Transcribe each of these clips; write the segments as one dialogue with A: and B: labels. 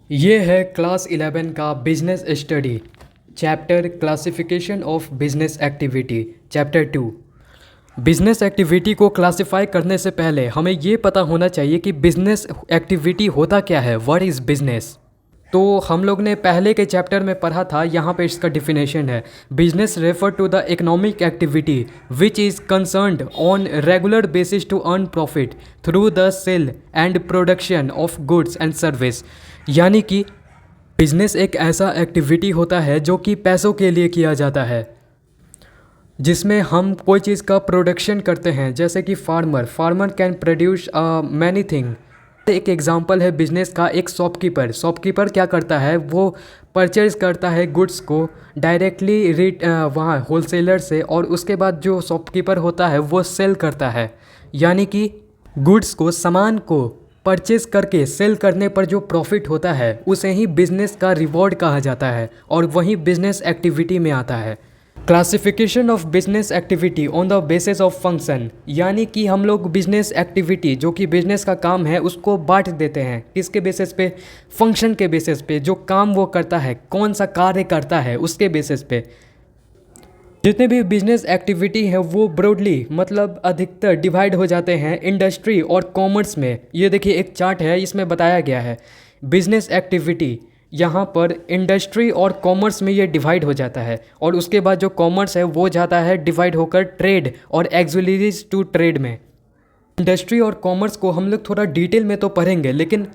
A: ये है क्लास 11 का business study chapter classification of business activity chapter 2। Business activity को क्लासिफाई करने से पहले हमें ये पता होना चाहिए कि बिजनेस एक्टिविटी होता क्या है, व्हाट इज़ बिजनेस। तो हम लोग ने पहले के चैप्टर में पढ़ा था, यहाँ पे इसका डिफिनेशन है। Business refer to the economic activity which is concerned on regular basis to earn profit through the sale and production of goods and service. यानी कि बिजनेस एक ऐसा एक्टिविटी होता है जो कि पैसों के लिए किया जाता है, जिसमें हम कोई चीज़ का प्रोडक्शन करते हैं। जैसे कि farmer can produce many thing. एक एग्जांपल है बिजनेस का, एक शॉपकीपर क्या करता है, वो परचेज करता है गुड्स को डायरेक्टली वहाँ होलसेलर से, और उसके बाद जो शॉपकीपर होता है वो सेल करता है। यानी कि गुड्स को, सामान को परचेज करके सेल करने पर जो प्रॉफिट होता है उसे ही बिजनेस का रिवॉर्ड कहा जाता है, और वही बिजनेस एक्टिविटी में आता है। Classification of business activity on the basis of function, यानी कि हम लोग बिजनेस एक्टिविटी जो कि बिजनेस का काम है उसको बांट देते हैं। किसके बेसिस पे? फंक्शन के बेसिस पे। जो काम वो करता है, कौन सा कार्य करता है, उसके बेसिस पे। जितने भी बिजनेस एक्टिविटी है वो ब्रॉडली, मतलब अधिकतर डिवाइड हो जाते हैं इंडस्ट्री और कॉमर्स में। ये देखिए एक चार्ट है, इसमें बताया गया है बिजनेस एक्टिविटी यहाँ पर इंडस्ट्री और कॉमर्स में ये डिवाइड हो जाता है, और उसके बाद जो कॉमर्स है वो जाता है डिवाइड होकर ट्रेड और एक्सुलरीज टू ट्रेड में। इंडस्ट्री और कॉमर्स को हम लोग थोड़ा डिटेल में तो पढ़ेंगे, लेकिन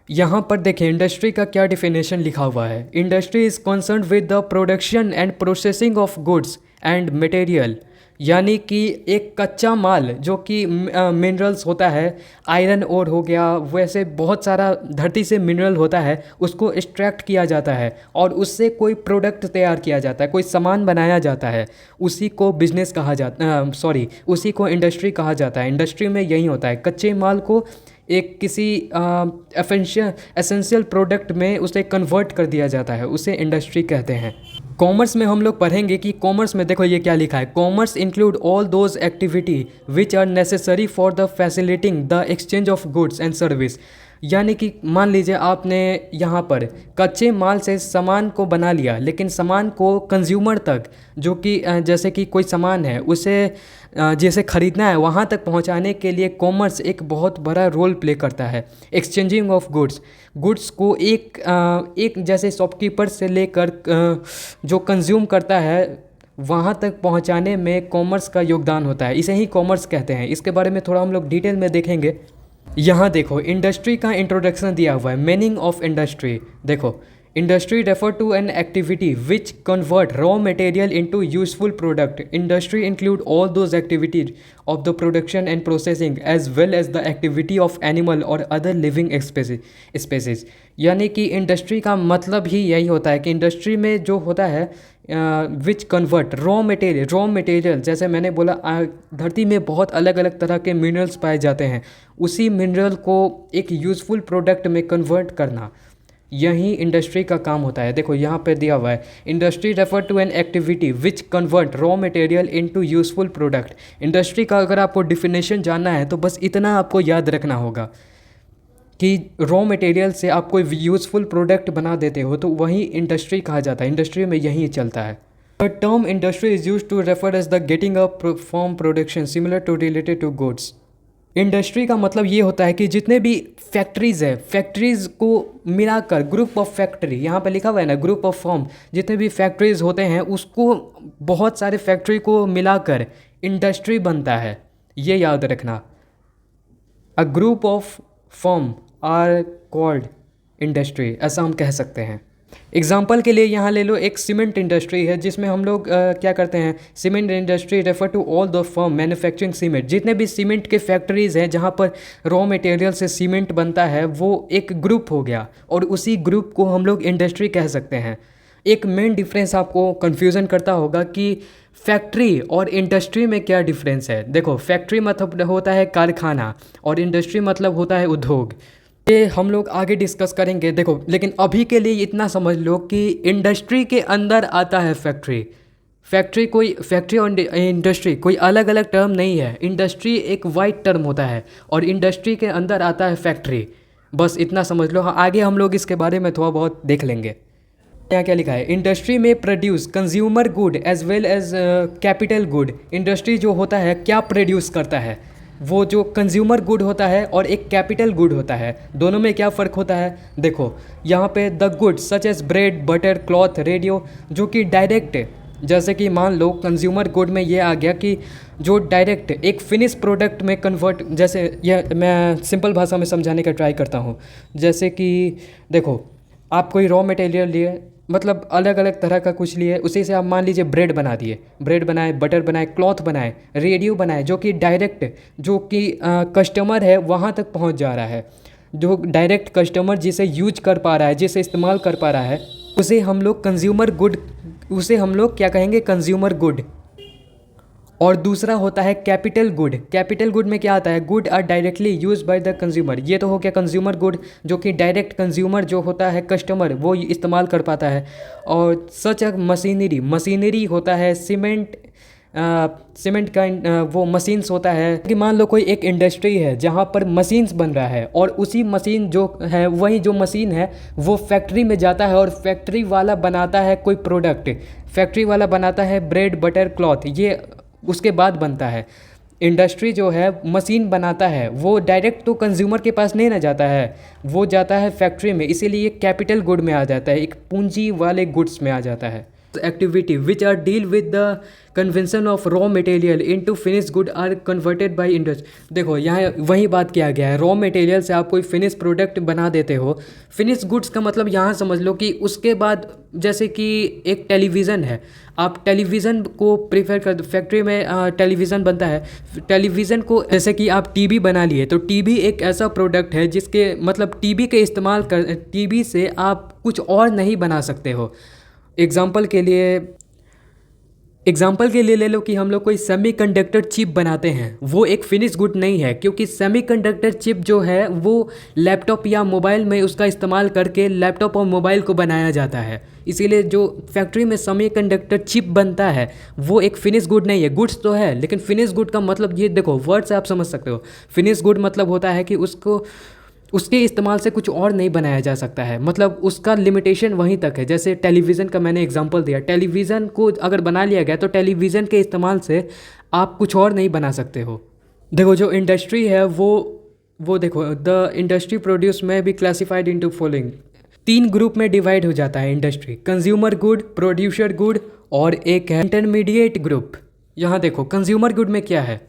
A: यहाँ पर देखिए इंडस्ट्री का क्या डिफिनेशन लिखा हुआ है। Industry is concern with the production and processing of goods and material, यानी कि एक कच्चा माल जो कि मिनरल्स होता है, आयरन ओर हो गया, वैसे बहुत सारा धरती से मिनरल होता है, उसको एक्सट्रैक्ट किया जाता है और उससे कोई प्रोडक्ट तैयार किया जाता है, कोई सामान बनाया जाता है। उसी को बिजनेस कहा जाता उसी को इंडस्ट्री कहा जाता है। इंडस्ट्री में यही होता है, कच्चे माल को एक किसी एसेंशियल प्रोडक्ट में उसे कन्वर्ट कर दिया जाता है, उसे इंडस्ट्री कहते हैं। कॉमर्स में हम लोग पढ़ेंगे कि कॉमर्स में देखो ये क्या लिखा है। Commerce include all those activity which are necessary for the facilitating the exchange of goods and service. यानी कि मान लीजिए आपने यहाँ पर कच्चे माल से सामान को बना लिया, लेकिन सामान को कंज्यूमर तक, जो कि जैसे कि कोई सामान है उसे जैसे ख़रीदना है वहाँ तक पहुँचाने के लिए कॉमर्स एक बहुत बड़ा रोल प्ले करता है। एक्सचेंजिंग ऑफ गुड्स को एक जैसे शॉपकीपर से लेकर जो कंज्यूम करता है वहाँ तक पहुँचाने में कॉमर्स का योगदान होता है। इसे ही कॉमर्स कहते हैं। इसके बारे में थोड़ा हम लोग डिटेल में देखेंगे। यहाँ देखो इंडस्ट्री का इंट्रोडक्शन दिया हुआ है। मीनिंग ऑफ इंडस्ट्री देखो, industry refer to an activity which convert raw material into useful product. Industry include all those activities of the production and processing as well as the activity of animal और other living species. यानी कि industry का मतलब ही यही होता है कि industry में जो होता है विच कन्वर्ट रॉ मटेरियल, जैसे मैंने बोला धरती में बहुत अलग अलग तरह के मिनरल्स पाए जाते हैं, उसी मिनरल को एक यूज़फुल प्रोडक्ट में कन्वर्ट करना, यही इंडस्ट्री का काम होता है। देखो यहाँ पे दिया हुआ है, industry refer to an activity which convert raw material into useful product. Industry का अगर आपको डिफिनेशन जानना है तो बस इतना आपको याद रखना होगा कि रॉ मटेरियल से आप कोई यूज़फुल प्रोडक्ट बना देते हो तो वही इंडस्ट्री कहा जाता है। इंडस्ट्री में यही चलता है। The term industry is used to refer as the getting a from production similar to related to goods. Industry का मतलब ये होता है कि जितने भी फैक्ट्रीज़ है, फैक्ट्रीज़ को मिलाकर ग्रुप ऑफ फैक्ट्री, यहाँ पर लिखा हुआ है ना ग्रुप ऑफ फर्म, जितने भी फैक्ट्रीज़ होते हैं उसको बहुत सारे फैक्ट्री को मिलाकर इंडस्ट्री बनता है, ये याद रखना। A group of firm are called industry, ऐसा हम कह सकते हैं। एग्जाम्पल के लिए यहाँ ले लो, एक सीमेंट इंडस्ट्री है जिसमें हम लोग क्या करते हैं, cement industry refer to all the firm manufacturing cement. जितने भी सीमेंट के फैक्ट्रीज़ हैं जहाँ पर रॉ मटेरियल से सीमेंट बनता है वो एक ग्रुप हो गया, और उसी ग्रुप को हम लोग इंडस्ट्री कह सकते हैं। एक मेन डिफरेंस आपको कन्फ्यूज़न करता होगा कि फैक्ट्री और इंडस्ट्री में क्या डिफरेंस है। देखो फैक्ट्री मतलब होता है कारखाना और इंडस्ट्री मतलब होता है उद्योग। ये हम लोग आगे डिस्कस करेंगे। देखो लेकिन अभी के लिए इतना समझ लो कि इंडस्ट्री के अंदर आता है फैक्ट्री और इंडस्ट्री कोई अलग अलग टर्म नहीं है। इंडस्ट्री एक वाइड टर्म होता है और इंडस्ट्री के अंदर आता है फैक्ट्री। बस इतना समझ लो। हाँ, आगे हम लोग इसके बारे में थोड़ा बहुत देख लेंगे। यहाँ क्या लिखा है, इंडस्ट्री में produce consumer good as well as capital good. Industry जो होता है क्या प्रोड्यूस करता है, वो जो कंज्यूमर गुड होता है और एक कैपिटल गुड होता है, दोनों में क्या फ़र्क होता है। देखो यहाँ पे the good such as bread butter cloth radio, जो कि डायरेक्ट, जैसे कि मान लो कंज्यूमर गुड में ये आ गया कि जो डायरेक्ट एक फिनिश प्रोडक्ट में कन्वर्ट, जैसे यह मैं सिंपल भाषा में समझाने का ट्राई करता हूँ। जैसे कि देखो, आप कोई रॉ मटेरियल लिए, मतलब अलग अलग तरह का कुछ लिए, उसी से आप मान लीजिए ब्रेड बना दिए, ब्रेड बनाए, बटर बनाए, क्लॉथ बनाए, रेडियो बनाए, जो कि डायरेक्ट, जो कि कस्टमर है वहाँ तक पहुँच जा रहा है, जो डायरेक्ट कस्टमर जिसे यूज कर पा रहा है, जिसे इस्तेमाल कर पा रहा है, उसे हम लोग कंज्यूमर गुड, उसे हम लोग क्या कहेंगे, कंज्यूमर गुड। और दूसरा होता है कैपिटल गुड। कैपिटल गुड में क्या आता है, good are directly use by the consumer. ये तो हो गया कंज्यूमर गुड, जो कि डायरेक्ट कंज्यूमर जो होता है कस्टमर वो इस्तेमाल कर पाता है। और सच अ मशीनरी, मशीनरी होता है सीमेंट, सीमेंट का वो मशीन्स होता है कि मान लो कोई एक इंडस्ट्री है जहाँ पर मशीन्स बन रहा है, और उसी मशीन जो है, वही जो मशीन है वो फैक्ट्री में जाता है और फैक्ट्री वाला बनाता है कोई प्रोडक्ट, फैक्ट्री वाला बनाता है ब्रेड बटर क्लॉथ, ये उसके बाद बनता है। इंडस्ट्री जो है मशीन बनाता है, वो डायरेक्ट तो कंज्यूमर के पास नहीं ना जाता है, वो जाता है फैक्ट्री में, इसीलिए ये कैपिटल गुड में आ जाता है, एक पूंजी वाले गुड्स में आ जाता है। Activity which are deal with the convention of raw material into finish good are converted by industry. देखो यहाँ वही बात किया गया है, रॉ मटेरियल से आप कोई फिनिश प्रोडक्ट बना देते हो। फिनिश गुड्स का मतलब यहाँ समझ लो कि उसके बाद, जैसे कि एक टेलीविज़न है, आप टेलीविज़न को प्रीफर कर, फैक्ट्री में टेलीविज़न बनता है, टेलीविज़न को, जैसे कि आप टीवी बना लिए, तो टीवी एक ऐसा प्रोडक्ट है जिसके मतलब टीवी के इस्तेमाल कर, टीवी से आप कुछ और नहीं बना सकते हो। एग्जाम्पल के लिए ले लो कि हम लोग कोई सेमीकंडक्टर चिप बनाते हैं, वो एक फिनिश गुड नहीं है, क्योंकि सेमीकंडक्टर चिप जो है वो लैपटॉप या मोबाइल में उसका इस्तेमाल करके लैपटॉप और मोबाइल को बनाया जाता है। इसीलिए जो फैक्ट्री में सेमीकंडक्टर चिप बनता है वो एक फिनिश गुड नहीं है, गुड्स तो है, लेकिन फिनिश गुड का मतलब, ये देखो वर्ड से आप समझ सकते हो, फिनिश गुड मतलब होता है कि उसको, उसके इस्तेमाल से कुछ और नहीं बनाया जा सकता है, मतलब उसका लिमिटेशन वहीं तक है। जैसे टेलीविज़न का मैंने एग्जांपल दिया, टेलीविज़न को अगर बना लिया गया तो टेलीविज़न के इस्तेमाल से आप कुछ और नहीं बना सकते हो। देखो जो इंडस्ट्री है वो देखो, द इंडस्ट्री प्रोड्यूस में भी क्लासिफाइड इनटू फॉलोइंग, 3 ग्रुप में डिवाइड हो जाता है industry, consumer good, producer good और एक है इंटरमीडिएट ग्रुप। यहाँ देखो कंज्यूमर गुड में क्या है,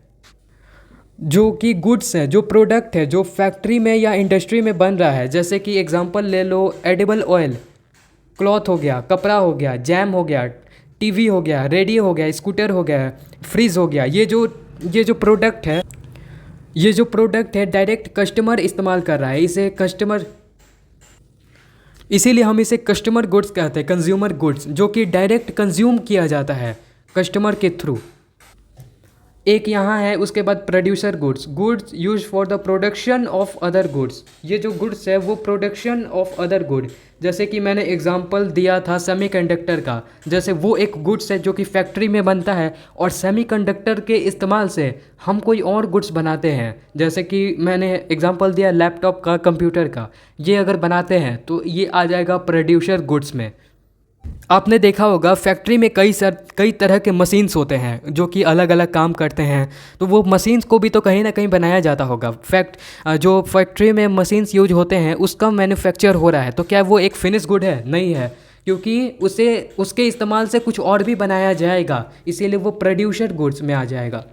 A: जो कि गुड्स है, जो प्रोडक्ट है, जो फैक्ट्री में या इंडस्ट्री में बन रहा है। जैसे कि एग्जांपल ले लो, एडिबल ऑयल, क्लॉथ हो गया, कपड़ा हो गया, जैम हो गया, टीवी हो गया, रेडियो हो गया, स्कूटर हो गया, फ्रिज हो गया। ये जो प्रोडक्ट है, ये जो प्रोडक्ट है डायरेक्ट कस्टमर इस्तेमाल कर रहा है, इसे कस्टमर, इसीलिए हम इसे कस्टमर गुड्स कहते हैं, कंज्यूमर गुड्स, जो कि डायरेक्ट कंज्यूम किया जाता है कस्टमर के थ्रू। एक यहाँ है, उसके बाद producer goods, goods use for the production of other goods. ये जो गुड्स है वो प्रोडक्शन ऑफ अदर गुड, जैसे कि मैंने एग्जांपल दिया था सेमीकंडक्टर का, जैसे वो एक गुड्स है जो कि फैक्ट्री में बनता है, और सेमीकंडक्टर के इस्तेमाल से हम कोई और गुड्स बनाते हैं। जैसे कि मैंने एग्जांपल दिया लैपटॉप का, कंप्यूटर का, ये अगर बनाते हैं तो ये आ जाएगा प्रोड्यूसर गुड्स में। आपने देखा होगा फैक्ट्री में कई तरह के मशीन्स होते हैं जो कि अलग अलग काम करते हैं, तो वो मशीन्स को भी तो कहीं ना कहीं बनाया जाता होगा। जो फैक्ट्री में मशीन्स यूज होते हैं उसका मैन्युफैक्चर हो रहा है, तो क्या वो एक फिनिश गुड है? नहीं है, क्योंकि उसके इस्तेमाल से कुछ और भी बनाया जाएगा, इसीलिए वो प्रोड्यूसर गुड्स में आ जाएगा।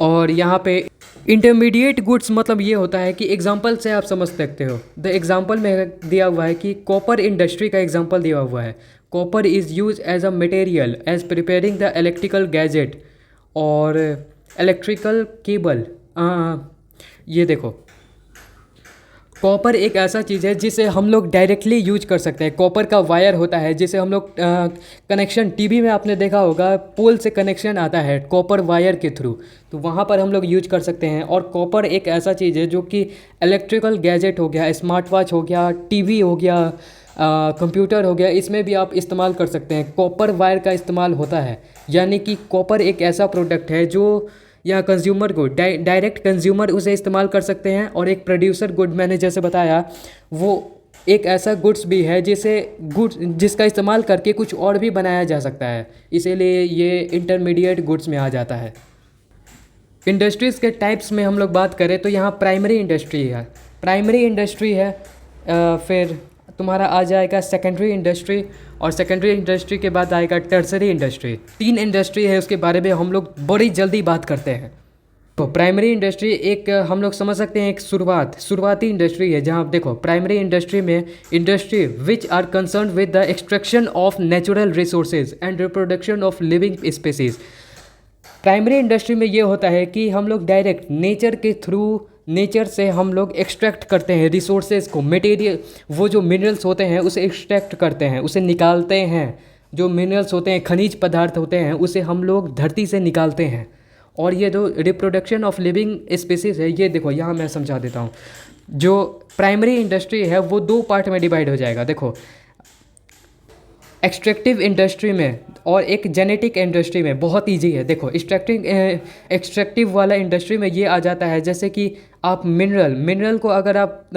A: और यहाँ पे इंटरमीडिएट गुड्स मतलब ये होता है कि एग्जांपल से आप समझ सकते हो। द एग्जांपल में दिया हुआ है कि कॉपर इंडस्ट्री का एग्जांपल दिया हुआ है, copper is use as a material as preparing the electrical gadget और इलेक्ट्रिकल केबल। ये देखो कॉपर एक ऐसा चीज़ है जिसे हम लोग डायरेक्टली यूज कर सकते हैं। कॉपर का वायर होता है जिसे हम लोग कनेक्शन, टीवी में आपने देखा होगा पोल से कनेक्शन आता है कॉपर वायर के थ्रू, तो वहाँ पर हम लोग यूज कर सकते हैं। और कॉपर एक ऐसा चीज़ है जो कि इलेक्ट्रिकल गैजेट हो गया, स्मार्ट वॉच हो गया, टीवी हो गया, कंप्यूटर हो गया, इसमें भी आप इस्तेमाल कर सकते हैं। कॉपर वायर का इस्तेमाल होता है, यानी कि कॉपर एक ऐसा प्रोडक्ट है जो या कंज्यूमर गुड, डायरेक्ट कंज्यूमर उसे इस्तेमाल कर सकते हैं, और एक प्रोड्यूसर गुड मैंने जैसे बताया वो एक ऐसा गुड्स भी है जिसका इस्तेमाल करके कुछ और भी बनाया जा सकता है, इसीलिए ये इंटरमीडिएट गुड्स में आ जाता है। इंडस्ट्रीज़ के टाइप्स में हम लोग बात करें तो यहाँ प्राइमरी इंडस्ट्री है, फिर तुम्हारा आ जाएगा सेकेंडरी इंडस्ट्री, और सेकेंडरी इंडस्ट्री के बाद आएगा टर्सरी इंडस्ट्री। 3 इंडस्ट्री है, उसके बारे में हम लोग बड़ी जल्दी बात करते हैं। तो प्राइमरी इंडस्ट्री एक हम लोग समझ सकते हैं एक शुरुआती इंडस्ट्री है, जहाँ देखो प्राइमरी इंडस्ट्री में industry which are concern with the extraction of natural resources and reproduction of living species. Primary industry में ये होता है कि हम लोग डायरेक्ट नेचर से हम लोग एक्सट्रैक्ट करते हैं रिसोर्सेज को, मटेरियल, वो जो मिनरल्स होते हैं उसे एक्सट्रैक्ट करते हैं, उसे निकालते हैं। जो मिनरल्स होते हैं, खनिज पदार्थ होते हैं, उसे हम लोग धरती से निकालते हैं। और ये जो रिप्रोडक्शन ऑफ लिविंग स्पीसीज है, ये देखो यहाँ मैं समझा देता हूँ। जो प्राइमरी इंडस्ट्री है वो 2 पार्ट में डिवाइड हो जाएगा। देखो, एक्सट्रैक्टिव इंडस्ट्री में और एक जेनेटिक इंडस्ट्री में। बहुत इजी है। देखो, एक्सट्रैक्टिव वाला इंडस्ट्री में ये आ जाता है, जैसे कि आप मिनरल को अगर आप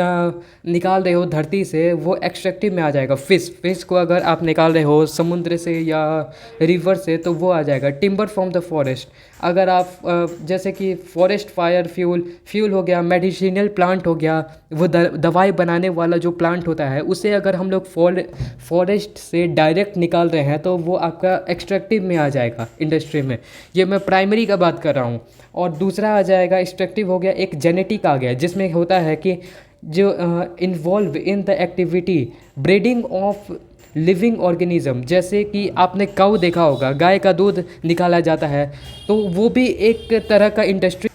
A: निकाल रहे हो धरती से, वो एक्सट्रैक्टिव में आ जाएगा। फिश को अगर आप निकाल रहे हो समुद्र से या रिवर से, तो वो आ जाएगा। टिम्बर फ्रॉम द फॉरेस्ट, अगर आप जैसे कि फॉरेस्ट फायर फ्यूल हो गया, मेडिसिनल प्लांट हो गया, वो दवाई बनाने वाला जो प्लांट होता है, उसे अगर हम लोग फॉरेस्ट से डायरेक्ट निकाल रहे हैं तो वो आपका एक्सट्रैक्टिव में आ जाएगा इंडस्ट्री में। ये मैं प्राइमरी का बात कर रहा हूँ। और दूसरा आ जाएगा एक्सट्रैक्टिव हो गया, एक जेनेटिक आ गया, जिसमें होता है कि जो involve in the activity breeding of living organism. जैसे कि आपने काऊ देखा होगा, गाय का दूध निकाला जाता है, तो वो भी एक तरह का इंडस्ट्री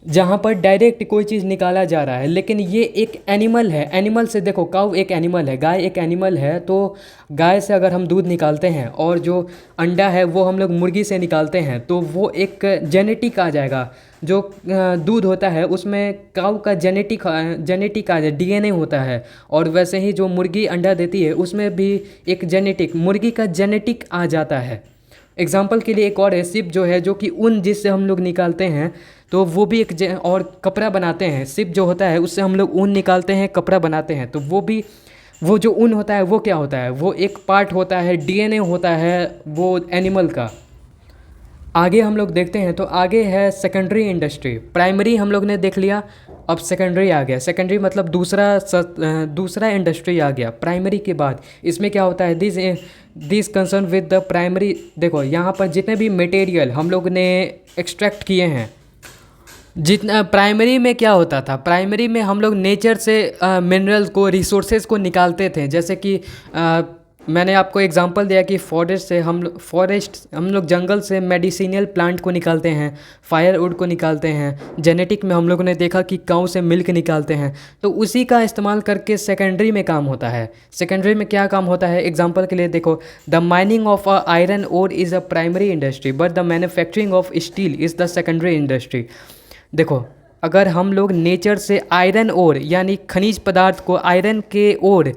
A: जहाँ पर डायरेक्ट कोई चीज़ निकाला जा रहा है। लेकिन ये एक एनिमल है। एनिमल से देखो, काऊ एक एनिमल है, गाय एक एनिमल है, तो गाय से अगर हम दूध निकालते हैं और जो अंडा है वो हम लोग मुर्गी से निकालते हैं, तो वो एक जेनेटिक आ जाएगा। जो दूध होता है उसमें काऊ का जेनेटिक आ जाए, डीएनए होता है। और वैसे ही जो मुर्गी अंडा देती है उसमें भी एक जेनेटिक, मुर्गी का जेनेटिक आ जाता है। एग्जाम्पल के लिए एक और है सिप, जो है, जो कि ऊन जिससे हम लोग निकालते हैं, तो वो भी एक और कपड़ा बनाते हैं। सिप जो होता है उससे हम लोग ऊन निकालते हैं, कपड़ा बनाते हैं। तो वो जो ऊन होता है वो क्या होता है, वो एक पार्ट होता है, डीएनए होता है वो एनिमल का। आगे हम लोग देखते हैं, तो आगे है सेकेंडरी इंडस्ट्री। प्राइमरी हम लोग ने देख लिया, अब सेकेंडरी आ गया। सेकेंडरी मतलब दूसरा इंडस्ट्री आ गया प्राइमरी के बाद। इसमें क्या होता है, this concern with the primary. देखो, यहाँ पर जितने भी मटेरियल हम लोग ने एक्सट्रैक्ट किए हैं, जितना प्राइमरी में क्या होता था, प्राइमरी में हम लोग नेचर से मिनरल्स को, रिसोर्सेज को निकालते थे। जैसे कि मैंने आपको एग्जांपल दिया कि फॉरेस्ट हम लोग जंगल से मेडिसिनल प्लांट को निकालते हैं, फायरवुड को निकालते हैं। जेनेटिक में हम लोगों ने देखा कि काऊ से मिल्क निकालते हैं। तो उसी का इस्तेमाल करके सेकेंडरी में काम होता है। सेकेंडरी में क्या काम होता है, एग्जांपल के लिए देखो, the mining of a iron ore is a primary industry but the manufacturing of steel is the secondary industry. देखो, अगर हम लोग नेचर से आयरन ओर यानी खनिज पदार्थ को आयरन के ओर,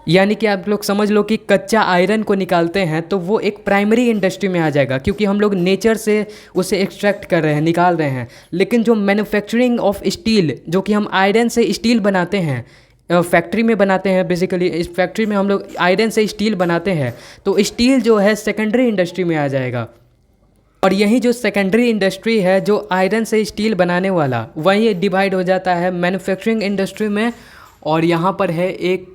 A: यानी कि आप लोग समझ लो कि कच्चा आयरन को निकालते हैं, तो वो एक प्राइमरी इंडस्ट्री में आ जाएगा, क्योंकि हम लोग नेचर से उसे एक्सट्रैक्ट कर रहे हैं, निकाल रहे हैं। लेकिन जो मैन्युफैक्चरिंग ऑफ स्टील, जो कि हम आयरन से स्टील बनाते हैं, फैक्ट्री में बनाते हैं, बेसिकली इस फैक्ट्री में हम लोग आयरन से स्टील बनाते हैं, तो स्टील जो है सेकेंडरी इंडस्ट्री में आ जाएगा। और यही जो सेकेंडरी इंडस्ट्री है, जो आयरन से स्टील बनाने वाला, वही डिवाइड हो जाता है मैन्युफैक्चरिंग इंडस्ट्री में, और यहाँ पर है एक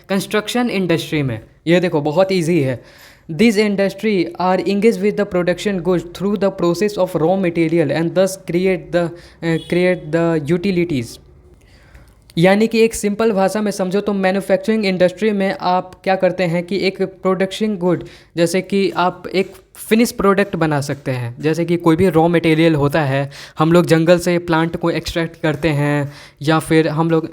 A: कंस्ट्रक्शन इंडस्ट्री में। ये देखो, बहुत इजी है। This industry are engage with the production goods through the process of raw material and thus create the utilities. यानी कि एक सिंपल भाषा में समझो तो मैन्युफैक्चरिंग इंडस्ट्री में आप क्या करते हैं कि एक प्रोडक्शन गुड, जैसे कि आप एक फिनिश प्रोडक्ट बना सकते हैं। जैसे कि कोई भी रॉ मटेरियल होता है, हम लोग जंगल से प्लांट को एक्सट्रैक्ट करते हैं, या फिर हम लोग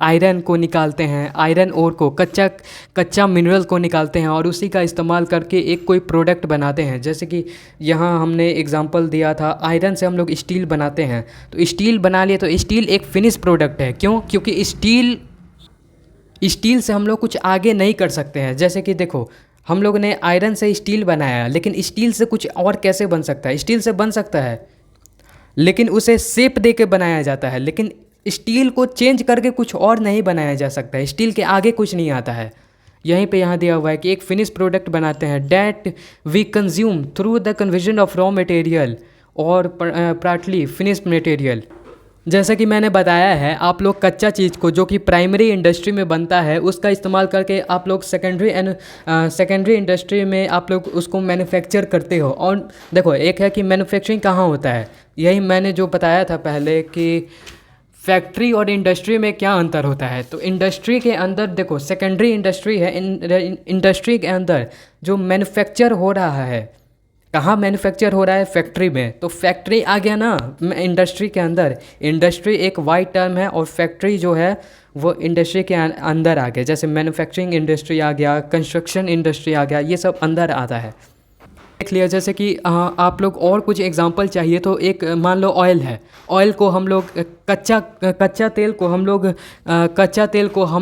A: आयरन को निकालते हैं, आयरन ओर को, कच्चा मिनरल को निकालते हैं, और उसी का इस्तेमाल करके एक कोई प्रोडक्ट बनाते हैं। जैसे कि यहाँ हमने एग्जांपल दिया था, आयरन से हम लोग स्टील बनाते हैं, तो स्टील बना लिए, तो स्टील एक फिनिश प्रोडक्ट है। क्यों? क्योंकि स्टील से हम लोग कुछ आगे नहीं कर सकते हैं। जैसे कि देखो, हम लोग ने आयरन से स्टील बनाया, लेकिन स्टील से कुछ और कैसे बन सकता है? स्टील से बन सकता है, लेकिन उसे शेप दे के बनाया जाता है, लेकिन स्टील को चेंज करके कुछ और नहीं बनाया जा सकता है। स्टील के आगे कुछ नहीं आता है। यहीं पे यहाँ दिया हुआ है कि एक फिनिश प्रोडक्ट बनाते हैं that we consume through the conversion of raw material और पार्टली फिनिश मटेरियल। जैसा कि मैंने बताया है, आप लोग कच्चा चीज़ को जो कि प्राइमरी इंडस्ट्री में बनता है उसका इस्तेमाल करके आप लोग सेकेंडरी इंडस्ट्री में आप लोग उसको मैन्युफैक्चर करते हो। और देखो, एक है कि मैन्युफैक्चरिंग कहाँ होता है, यही मैंने जो बताया था पहले कि फैक्ट्री और इंडस्ट्री में क्या अंतर होता है। तो इंडस्ट्री के अंदर देखो, सेकेंडरी इंडस्ट्री है, इंडस्ट्री के अंदर जो मैन्युफैक्चर हो रहा है, कहाँ मैन्युफैक्चर हो रहा है? फैक्ट्री में। तो फैक्ट्री आ गया ना इंडस्ट्री के अंदर। इंडस्ट्री एक वाइड टर्म है और फैक्ट्री जो है वो इंडस्ट्री के अंदर आ गया। जैसे मैन्युफैक्चरिंग इंडस्ट्री आ गया, कंस्ट्रक्शन इंडस्ट्री आ गया, ये सब अंदर आता है। देख लिया। जैसे कि आप लोग और कुछ एग्जांपल चाहिए तो एक मान लो ऑयल है। ऑयल को हम लोग कच्चा तेल को हम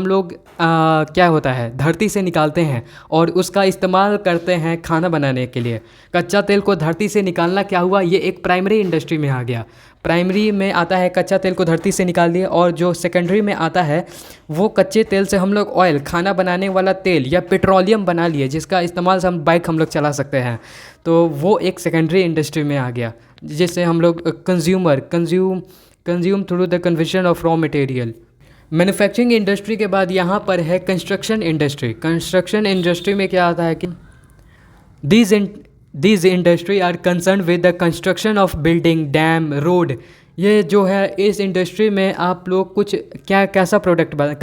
A: लोग क्या होता है, धरती से निकालते हैं और उसका इस्तेमाल करते हैं खाना बनाने के लिए। कच्चा तेल को धरती से निकालना क्या हुआ, ये एक प्राइमरी इंडस्ट्री में आ गया। प्राइमरी में आता है कच्चा तेल को धरती से निकाल दिए, और जो सेकेंडरी में आता है वो कच्चे तेल से हम लोग ऑयल, खाना बनाने वाला तेल या पेट्रोलियम बना लिए, जिसका इस्तेमाल से हम लोग चला सकते हैं। तो वो एक सेकेंडरी इंडस्ट्री में आ गया, जिससे हम लोग consume through the conversion of raw material. Manufacturing industry के बाद यहाँ पर है कंस्ट्रक्शन इंडस्ट्री। कंस्ट्रक्शन इंडस्ट्री में क्या आता है कि These industry are concerned with the construction of building, dam, road. ये जो है इस इंडस्ट्री में आप लोग कुछ कैसा प्रोडक्ट बना,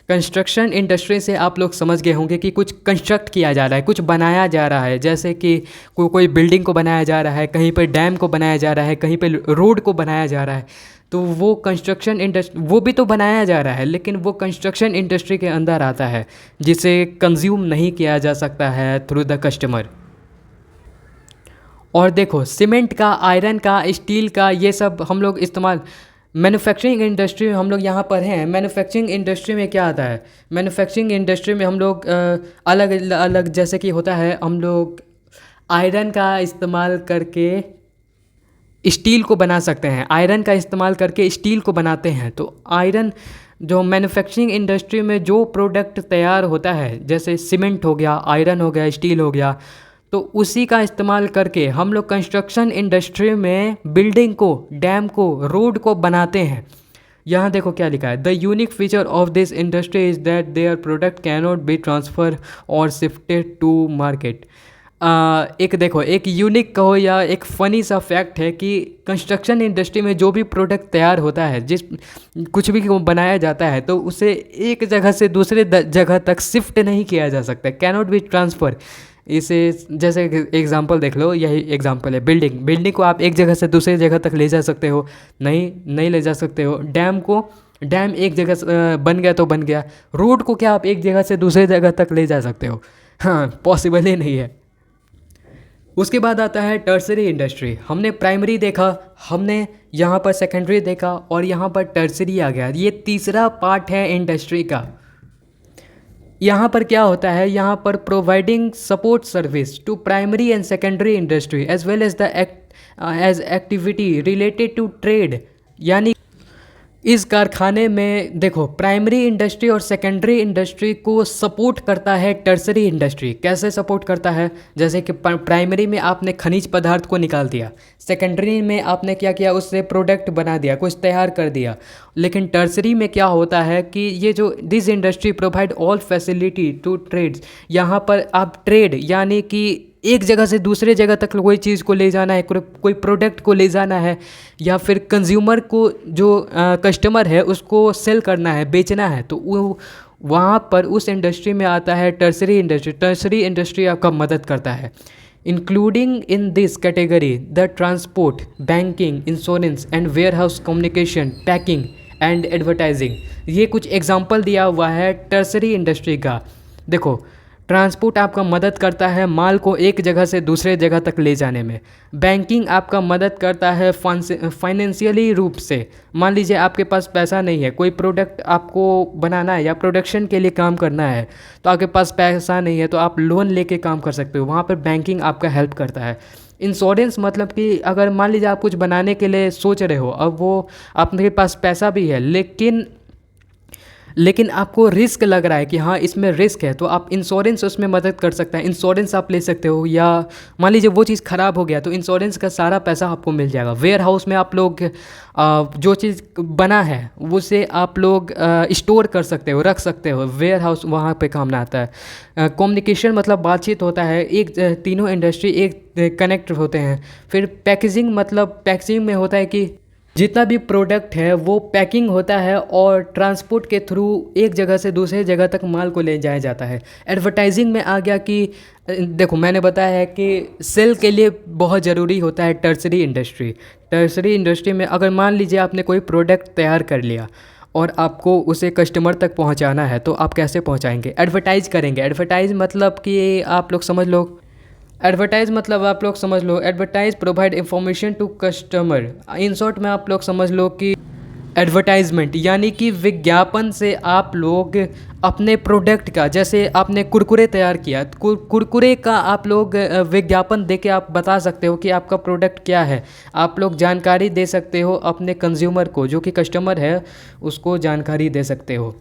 A: कंस्ट्रक्शन इंडस्ट्री से आप लोग समझ गए होंगे कि कुछ कंस्ट्रक्ट किया जा रहा है, कुछ बनाया जा रहा है। जैसे कि कोई बिल्डिंग को बनाया जा रहा है, कहीं पर डैम को बनाया जा रहा है, कहीं पर रोड को बनाया जा रहा है। तो वो कंस्ट्रक्शन इंडस्ट्री, वो भी तो बनाया जा रहा है, लेकिन वो कंस्ट्रक्शन इंडस्ट्री के अंदर आता है, जिसे कंज्यूम नहीं किया जा सकता है थ्रू द कस्टमर। और देखो, सीमेंट का, आयरन का, स्टील का, ये सब हम लोग इस्तेमाल मैन्युफैक्चरिंग इंडस्ट्री में हम लोग यहाँ पर हैं। मैन्युफैक्चरिंग इंडस्ट्री में क्या आता है? मैन्युफैक्चरिंग इंडस्ट्री में हम लोग अलग अलग, जैसे कि होता है, हम लोग आयरन का इस्तेमाल करके स्टील को बना सकते हैं। आयरन का इस्तेमाल करके स्टील को बनाते हैं। तो आयरन जो मैन्युफैक्चरिंग इंडस्ट्री में जो प्रोडक्ट तैयार होता है, जैसे सीमेंट हो गया, आयरन हो गया, स्टील हो गया, तो उसी का इस्तेमाल करके हम लोग कंस्ट्रक्शन इंडस्ट्री में बिल्डिंग को, डैम को, रोड को बनाते हैं। यहाँ देखो क्या लिखा है, the unique feature of this industry is that their product cannot be transfer और शिफ्टेड टू मार्केट। एक देखो, एक यूनिक कहो या एक फ़नी सा फैक्ट है कि कंस्ट्रक्शन इंडस्ट्री में जो भी प्रोडक्ट तैयार होता है, कुछ भी बनाया जाता है, तो उसे एक जगह से दूसरे जगह तक शिफ्ट नहीं किया जा सकता, कैनॉट बी ट्रांसफ़र। इसे जैसे एग्जांपल देख लो, यही एग्जांपल है। बिल्डिंग को आप एक जगह से दूसरी जगह तक ले जा सकते हो? नहीं ले जा सकते हो। डैम एक जगह बन गया तो बन गया। रोड को क्या आप एक जगह से दूसरी जगह तक ले जा सकते हो? हाँ, पॉसिबल ही नहीं है। उसके बाद आता है टर्सरी इंडस्ट्री। हमने प्राइमरी देखा, हमने यहाँ पर सेकेंडरी देखा, और यहाँ पर टर्सरी आ गया। ये तीसरा पार्ट है इंडस्ट्री का। यहाँ पर क्या होता है, यहाँ पर providing support service to primary and secondary industry as well as the activity related to trade. यानी इस कारखाने में देखो, प्राइमरी इंडस्ट्री और सेकेंडरी इंडस्ट्री को सपोर्ट करता है टर्सरी इंडस्ट्री। कैसे सपोर्ट करता है? जैसे कि प्राइमरी में आपने खनिज पदार्थ को निकाल दिया, सेकेंडरी में आपने क्या किया, उससे प्रोडक्ट बना दिया, कुछ तैयार कर दिया। लेकिन टर्सरी में क्या होता है कि ये जो this industry provide all facility to trades. यहाँ पर आप ट्रेड, यानी कि एक जगह से दूसरे जगह तक कोई चीज़ को ले जाना है, कोई प्रोडक्ट को ले जाना है, या फिर कंज्यूमर को, जो कस्टमर है, उसको सेल करना है, बेचना है, तो वो वहाँ पर उस इंडस्ट्री में आता है टर्सरी इंडस्ट्री। टर्सरी इंडस्ट्री आपका मदद करता है। Including in this category the transport, banking, insurance and warehouse communication, packing and advertising. ये कुछ एग्जाम्पल दिया हुआ है टर्सरी इंडस्ट्री का। देखो, ट्रांसपोर्ट आपका मदद करता है माल को एक जगह से दूसरे जगह तक ले जाने में। बैंकिंग आपका मदद करता है फाइनेंशियली रूप से। मान लीजिए आपके पास पैसा नहीं है, कोई प्रोडक्ट आपको बनाना है या प्रोडक्शन के लिए काम करना है, तो आपके पास पैसा नहीं है तो आप लोन लेके काम कर सकते हो, वहाँ पर बैंकिंग आपका हेल्प करता है। इंश्योरेंस मतलब कि अगर मान लीजिए आप कुछ बनाने के लिए सोच रहे हो, अब वो आपके पास पैसा भी है लेकिन आपको रिस्क लग रहा है कि हाँ इसमें रिस्क है, तो आप इंश्योरेंस उसमें मदद कर सकता है, इंश्योरेंस आप ले सकते हो। या मान लीजिए वो चीज़ ख़राब हो गया तो इंश्योरेंस का सारा पैसा आपको मिल जाएगा। वेयर हाउस में आप लोग जो चीज़ बना है उसे आप लोग स्टोर कर सकते हो, रख सकते हो, वेयर हाउस वहाँ पे काम ना आता है। कम्युनिकेशन मतलब बातचीत होता है, एक तीनों इंडस्ट्री एक कनेक्ट होते हैं। फिर पैकेजिंग मतलब पैकेजिंग में होता है कि जितना भी प्रोडक्ट है वो पैकिंग होता है और ट्रांसपोर्ट के थ्रू एक जगह से दूसरे जगह तक माल को ले जाया जाता है। एडवर्टाइजिंग में आ गया कि देखो मैंने बताया है कि सेल के लिए बहुत ज़रूरी होता है टर्सरी इंडस्ट्री। टर्सरी इंडस्ट्री में अगर मान लीजिए आपने कोई प्रोडक्ट तैयार कर लिया और आपको उसे कस्टमर तक पहुंचाना है, तो आप कैसे पहुंचाएंगे? एडवर्टाइज करेंगे। एडवर्टाइज मतलब कि आप लोग समझ लो, advertise provide information to customer. In short में आप लोग समझ लो कि एडवर्टाइजमेंट यानी कि विज्ञापन से आप लोग अपने प्रोडक्ट का, जैसे आपने कुरकुरे तैयार किया, कुरकुरे का आप लोग विज्ञापन दे के आप बता सकते हो कि आपका प्रोडक्ट क्या है। आप लोग जानकारी दे सकते हो अपने कंज्यूमर को, जो कि कस्टमर है उसको जानकारी दे सकते हो।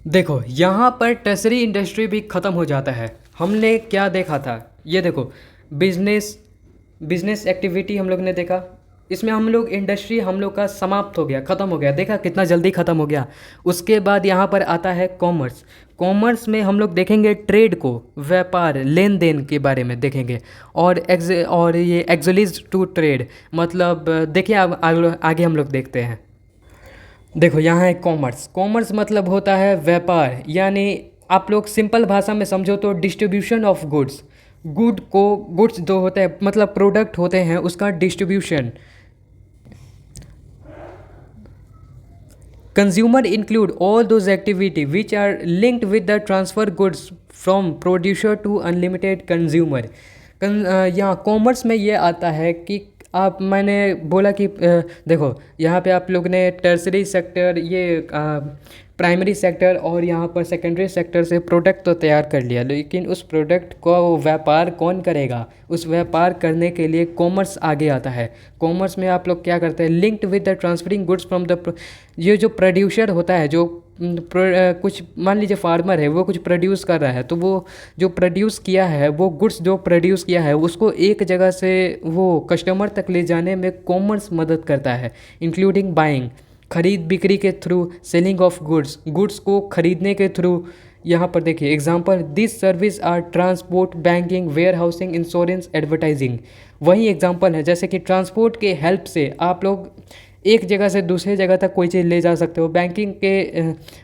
A: देखो यहाँ पर टर्सरी इंडस्ट्री भी ख़त्म हो जाता है। हमने क्या देखा था, ये देखो बिजनेस एक्टिविटी हम लोग ने देखा, इसमें हम लोग इंडस्ट्री हम लोग का समाप्त हो गया, ख़त्म हो गया। देखा कितना जल्दी ख़त्म हो गया। उसके बाद यहाँ पर आता है कॉमर्स। कॉमर्स में हम लोग देखेंगे ट्रेड को, व्यापार लेन देन के बारे में देखेंगे। और ये एक्सोलीज टू ट्रेड मतलब देखिए अब आगे हम लोग देखते हैं। देखो यहाँ है कॉमर्स। कॉमर्स मतलब होता है व्यापार, यानी आप लोग सिंपल भाषा में समझो तो डिस्ट्रीब्यूशन ऑफ गुड्स। गुड्स जो होते हैं मतलब प्रोडक्ट होते हैं उसका distribution. Consumer include all those activity which are linked with the transfer goods from producer to unlimited consumer. यहाँ कॉमर्स में ये आता है कि आप, मैंने बोला कि देखो यहाँ पे आप लोग ने टर्सरी सेक्टर, ये प्राइमरी सेक्टर और यहाँ पर सेकेंडरी सेक्टर से प्रोडक्ट तो तैयार कर लिया, लेकिन उस प्रोडक्ट को व्यापार कौन करेगा? उस व्यापार करने के लिए कॉमर्स आगे आता है। कॉमर्स में आप लोग क्या करते हैं, linked with the transferring goods from the, ये जो प्रोड्यूसर होता है, जो कुछ मान लीजिए फार्मर है, वो कुछ प्रोड्यूस कर रहा है, तो वो जो प्रोड्यूस किया है, वो गुड्स जो प्रोड्यूस किया है उसको एक जगह से वो कस्टमर तक ले जाने में कॉमर्स मदद करता है। इंक्लूडिंग बाइंग, खरीद बिक्री के थ्रू, सेलिंग ऑफ गुड्स को खरीदने के थ्रू। यहाँ पर देखिए example, this service are transport, banking, warehousing, insurance, advertising. वही एग्जांपल है जैसे कि ट्रांसपोर्ट के हेल्प से आप लोग एक जगह से दूसरे जगह तक कोई चीज़ ले जा सकते हो। बैंकिंग के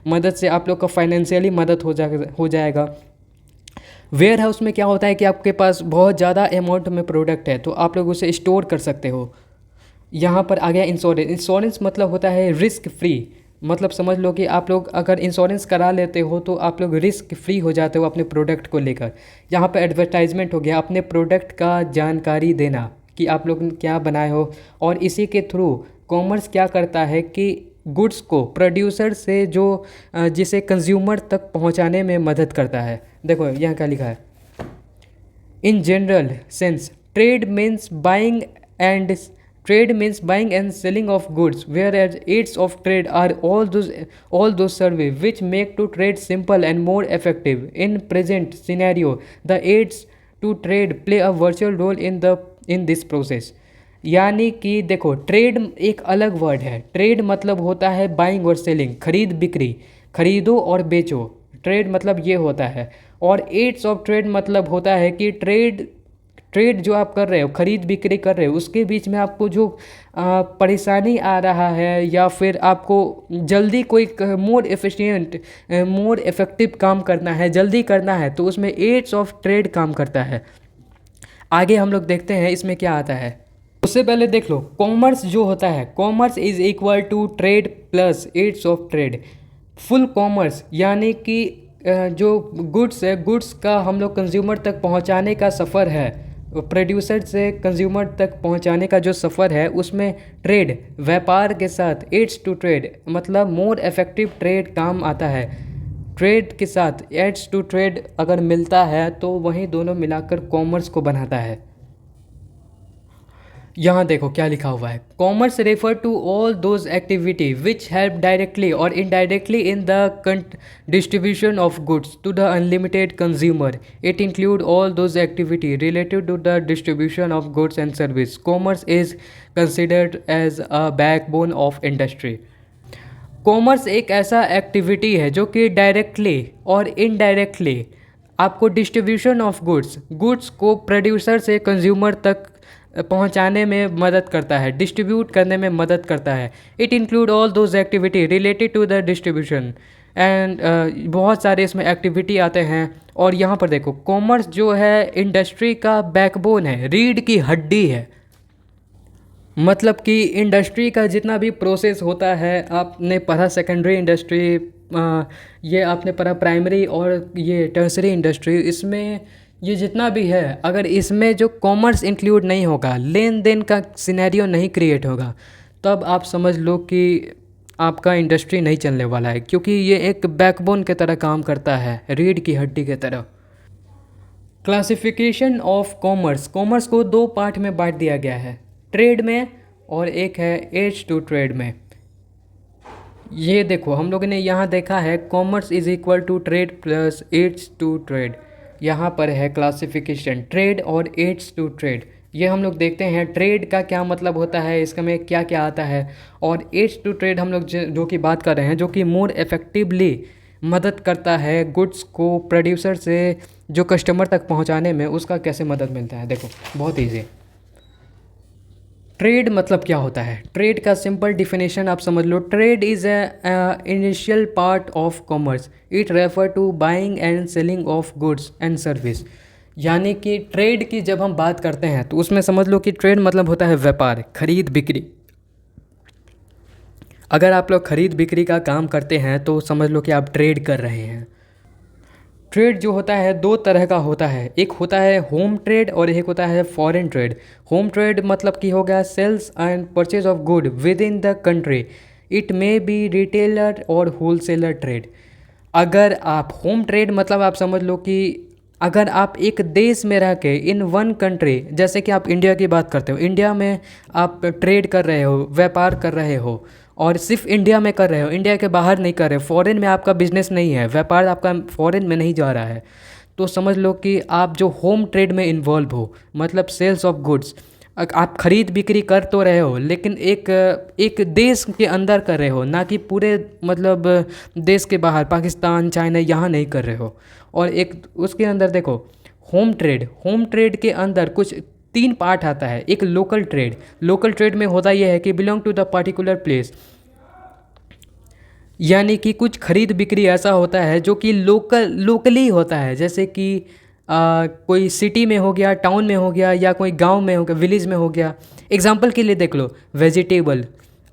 A: मदद से आप लोग का फाइनेंशियली मदद हो जाएगा। वेयर हाउस में क्या होता है कि आपके पास बहुत ज़्यादा अमाउंट में प्रोडक्ट है तो आप लोग उसे स्टोर कर सकते हो। यहाँ पर आ गया इंश्योरेंस। इंश्योरेंस मतलब होता है रिस्क फ्री, मतलब समझ लो कि आप लोग अगर इंश्योरेंस करा लेते हो तो आप लोग रिस्क फ्री हो जाते हो अपने प्रोडक्ट को लेकर। यहाँ पर एडवर्टाइजमेंट हो गया, अपने प्रोडक्ट का जानकारी देना कि आप लोग क्या बनाए हो। और इसी के थ्रू कॉमर्स क्या करता है कि गुड्स को प्रोड्यूसर से जो जिसे कंज्यूमर तक पहुंचाने में मदद करता है। देखो यहाँ क्या लिखा है, in general sense trade means buying and selling of goods, whereas aids of trade are all those surveys which make to trade simple and more effective. In present scenario, the aids to trade play a virtual role in this process. यानी कि देखो trade एक अलग word है। Trade मतलब होता है buying और सेलिंग, खरीद बिक्री, खरीदो और बेचो, ट्रेड मतलब ये होता है। और एड्स ऑफ ट्रेड मतलब होता है कि ट्रेड जो आप कर रहे हो, खरीद बिक्री कर रहे हो, उसके बीच में आपको जो परेशानी आ रहा है या फिर आपको जल्दी कोई मोर इफ़ेक्टिव काम करना है, जल्दी करना है, तो उसमें एड्स ऑफ ट्रेड काम करता है। आगे हम लोग देखते हैं इसमें क्या आता है। उससे पहले देख लो कॉमर्स जो होता है, commerce is equal to trade plus aids of trade. Full commerce यानी कि जो गुड्स है, गुड्स का हम लोग कंज्यूमर तक पहुंचाने का सफ़र है, प्रोड्यूसर से कंज्यूमर तक पहुंचाने का जो सफ़र है, उसमें ट्रेड, व्यापार के साथ एड्स टू ट्रेड मतलब मोर इफेक्टिव ट्रेड काम आता है। ट्रेड के साथ एड्स टू ट्रेड अगर मिलता है तो वही दोनों मिलाकर कॉमर्स को बनाता है। यहाँ देखो क्या लिखा हुआ है, commerce refer to all those activity which help directly और indirectly in the distribution of goods to the unlimited consumer. It include all those activity related to the distribution of goods and service. Commerce is considered as a backbone of industry. Commerce एक ऐसा activity है जो कि directly और indirectly आपको distribution of goods को producer से consumer तक पहुंचाने में मदद करता है, डिस्ट्रीब्यूट करने में मदद करता है। It include all those activity related to the distribution and बहुत सारे इसमें एक्टिविटी आते हैं। और यहाँ पर देखो, कॉमर्स जो है इंडस्ट्री का बैकबोन है, रीढ़ की हड्डी है। मतलब कि इंडस्ट्री का जितना भी प्रोसेस होता है, आपने पढ़ा सेकेंडरी इंडस्ट्री, ये आपने पढ़ा प्राइमरी और ये टर्सरी इंडस्ट्री, इसमें ये जितना भी है, अगर इसमें जो कॉमर्स इंक्लूड नहीं होगा, लेन देन का सिनेरियो नहीं क्रिएट होगा, तब आप समझ लो कि आपका इंडस्ट्री नहीं चलने वाला है, क्योंकि ये एक बैकबोन की तरह काम करता है, रीढ़ की हड्डी की तरह। क्लासिफिकेशन ऑफ कॉमर्स, कॉमर्स को दो पार्ट में बांट दिया गया है, ट्रेड में और एक है एड्स टू ट्रेड में। ये देखो हम लोगों ने यहाँ देखा है commerce is equal to trade plus aids to trade. यहाँ पर है क्लासिफिकेशन ट्रेड और एड्स टू ट्रेड। ये हम लोग देखते हैं ट्रेड का क्या मतलब होता है, इसका में क्या क्या आता है, और एड्स टू ट्रेड हम लोग जो कि बात कर रहे हैं, जो कि मोर इफेक्टिवली मदद करता है गुड्स को प्रोड्यूसर से जो कस्टमर तक पहुँचाने में, उसका कैसे मदद मिलता है। देखो बहुत ईजी। ट्रेड मतलब क्या होता है, ट्रेड का सिंपल डिफिनेशन आप समझ लो, trade is initial part of commerce. It refer to buying and selling of goods and service. यानी कि ट्रेड की जब हम बात करते हैं तो उसमें समझ लो कि ट्रेड मतलब होता है व्यापार, खरीद बिक्री। अगर आप लोग खरीद बिक्री का काम करते हैं तो समझ लो कि आप ट्रेड कर रहे हैं। ट्रेड जो होता है दो तरह का होता है, एक होता है होम ट्रेड और एक होता है फॉरेन ट्रेड। होम ट्रेड मतलब कि हो गया sales and purchase of good within the country. It may be retailer और होलसेलर ट्रेड। अगर आप होम ट्रेड मतलब आप समझ लो कि अगर आप एक देश में रह के इन वन कंट्री, जैसे कि आप इंडिया की बात करते हो, इंडिया में आप ट्रेड कर रहे हो, व्यापार कर रहे हो, और सिर्फ इंडिया में कर रहे हो, इंडिया के बाहर नहीं कर रहे हो, फॉरेन में आपका बिजनेस नहीं है, व्यापार आपका फॉरेन में नहीं जा रहा है, तो समझ लो कि आप जो होम ट्रेड में इन्वॉल्व हो, मतलब सेल्स ऑफ गुड्स। आप खरीद बिक्री कर तो रहे हो, लेकिन एक देश के अंदर कर रहे हो, ना कि पूरे मतलब देश के बाहर, पाकिस्तान, चाइना, यहाँ नहीं कर रहे हो। और एक उसके अंदर देखो होम ट्रेड के अंदर कुछ तीन पार्ट आता है। एक लोकल ट्रेड, लोकल ट्रेड में होता यह है कि belong to the particular place, यानी कि कुछ खरीद बिक्री ऐसा होता है जो कि लोकली होता है, जैसे कि कोई सिटी में हो गया, टाउन में हो गया, या कोई गांव में हो गया, विलेज में हो गया। एग्जांपल के लिए देख लो, वेजिटेबल,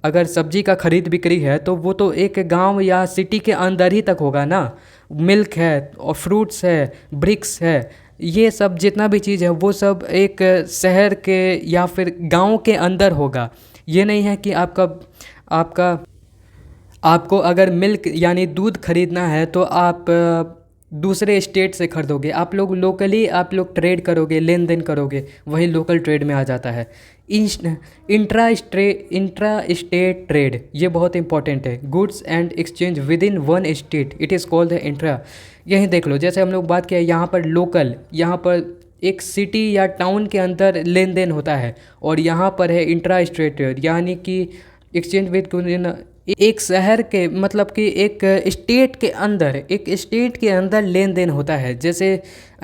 A: अगर सब्जी का खरीद बिक्री है तो वो तो एक गांव या सिटी के अंदर ही तक होगा ना। मिल्क है और फ्रूट्स है, ब्रिक्स है, ये सब जितना भी चीज़ है वो सब एक शहर के या फिर गांव के अंदर होगा। ये नहीं है कि आपका आपको अगर मिल्क यानी दूध खरीदना है तो आप दूसरे स्टेट से खरीदोगे, आप लोग लोकली आप लोग ट्रेड करोगे, लेन देन करोगे, वही लोकल ट्रेड में आ जाता है। इंट्रा स्टेट ट्रेड, ये बहुत इंपॉर्टेंट है। Goods and exchange with in one state, it is called the intra. यहीं देख लो, जैसे हम लोग बात किया यहाँ पर लोकल, यहाँ पर एक सिटी या टाउन के अंदर लेन देन होता है, और यहाँ पर है इंट्रा स्टेट ट्रेड, यानी कि एक्सचेंज विद एक शहर के मतलब कि एक स्टेट के अंदर लेन देन होता है। जैसे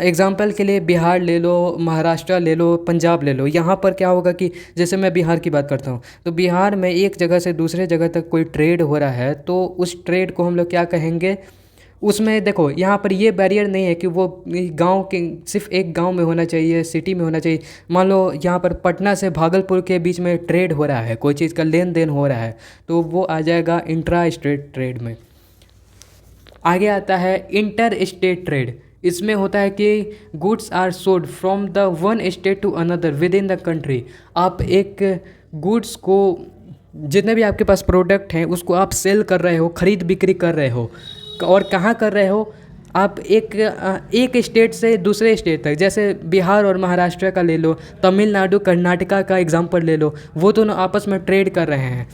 A: एग्जांपल के लिए बिहार ले लो, महाराष्ट्र ले लो, पंजाब ले लो। यहाँ पर क्या होगा कि जैसे मैं बिहार की बात करता हूँ, तो बिहार में एक जगह से दूसरे जगह तक कोई ट्रेड हो रहा है, तो उस ट्रेड को हम लोग क्या कहेंगे, उसमें देखो यहाँ पर ये बैरियर नहीं है कि वो गांव के सिर्फ एक गांव में होना चाहिए, सिटी में होना चाहिए। मान लो यहाँ पर पटना से भागलपुर के बीच में ट्रेड हो रहा है, कोई चीज़ का लेन देन हो रहा है, तो वो आ जाएगा इंट्रा स्टेट ट्रेड में। आगे आता है इंटर स्टेट ट्रेड। इसमें होता है कि goods are sold from the one state to another within the country. आप एक गुड्स को, जितने भी आपके पास प्रोडक्ट हैं उसको आप सेल कर रहे हो, खरीद बिक्री कर रहे हो, और कहाँ कर रहे हो आप, एक स्टेट से दूसरे स्टेट तक। जैसे बिहार और महाराष्ट्र का ले लो, तमिलनाडु कर्नाटका का एग्जांपल ले लो, वो दोनों आपस में ट्रेड कर रहे हैं।